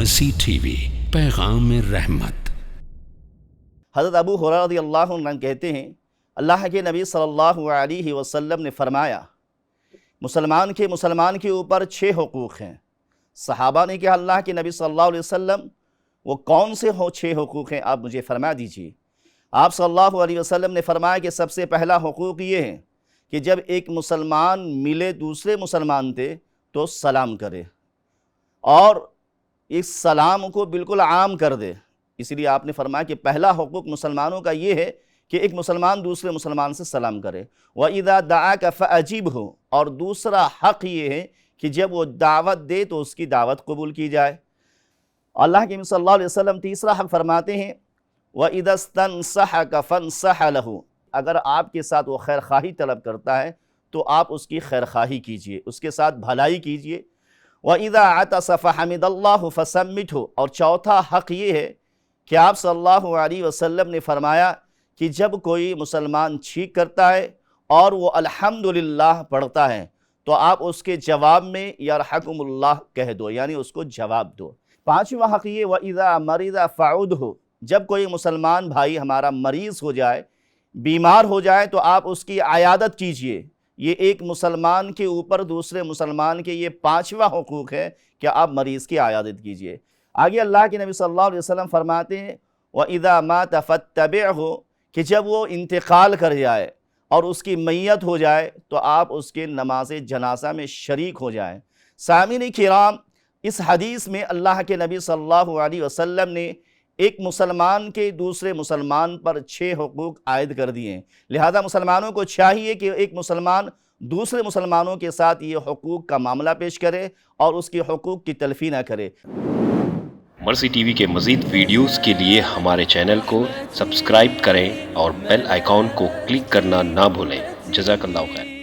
مرسی T V, پیغام رحمت۔ حضرت ابو ہریرہ رضی اللہ عنہ کہتے ہیں اللہ کے نبی صلی اللہ علیہ وسلم نے فرمایا مسلمان کے اوپر 6 حقوق ہیں۔ صحابہ نے کہا اللہ کے نبی صلی اللہ علیہ وسلم وہ کون سے 6 حقوق ہیں، آپ مجھے فرما دیجئے۔ آپ صلی اللہ علیہ وسلم نے فرمایا کہ سب سے پہلا حقوق یہ ہے کہ جب ایک مسلمان ملے دوسرے مسلمان سے تو سلام کرے اور اس سلام کو بالکل عام کر دے۔ اس لیے آپ نے فرمایا کہ پہلا حقوق مسلمانوں کا یہ ہے کہ ایک مسلمان دوسرے مسلمان سے سلام کرے۔ وَإِذَا دَعَاكَ فَأَجِبْهُ، اور دوسرا حق یہ ہے کہ جب وہ دعوت دے تو اس کی دعوت قبول کی جائے۔ اللہ کے نبی صلی اللہ علیہ وسلم تیسرا حق فرماتے ہیں وَإِذَا اسْتَنصَحَكَ فَانصَحْ لَهُ، اگر آپ کے ساتھ وہ خیر خواہی طلب کرتا ہے تو آپ اس کی خیر خواہی کیجئے، اس کے ساتھ بھلائی کیجئے۔ وَإِذَا عَطَسَ فَحَمِدَ اللَّهُ فَسَمِّتْهُ، اور چوتھا حق یہ ہے کہ آپ صلی اللہ علیہ وسلم نے فرمایا کہ جب کوئی مسلمان چھینک کرتا ہے اور وہ الحمدللہ پڑھتا ہے تو آپ اس کے جواب میں یرحمکم اللہ کہہ دو، یعنی اس کو جواب دو۔ پانچواں حق یہ وَإِذَا مَرِضَ فَعُدْهُ، جب کوئی مسلمان بھائی ہمارا مریض ہو جائے، بیمار ہو جائے تو آپ اس کی عیادت کیجئے۔ یہ ایک مسلمان کے اوپر دوسرے مسلمان کے یہ 5واں حقوق ہے کہ آپ مریض کی عیادت کیجئے۔ آگے اللہ کے نبی صلی اللہ علیہ وسلم فرماتے ہیں وَإِذَا مَاتَ فَاتَّبِعْهُ، کہ جب وہ انتقال کر جائے اور اس کی میت ہو جائے تو آپ اس کے نماز جنازہ میں شریک ہو جائیں۔ سامعین کرام، اس حدیث میں اللہ کے نبی صلی اللہ علیہ وسلم نے ایک مسلمان کے دوسرے مسلمان پر 6 حقوق عائد کر دیے ہیں، لہذا مسلمانوں کو چاہیے کہ ایک مسلمان دوسرے مسلمانوں کے ساتھ یہ حقوق کا معاملہ پیش کرے اور اس کے حقوق کی تلفی نہ کرے۔ مرسی ٹی وی کے مزید ویڈیوز کے لیے ہمارے چینل کو سبسکرائب کریں اور بیل آئیکن کو کلک کرنا نہ بھولیں۔ جزاک اللہ خیر۔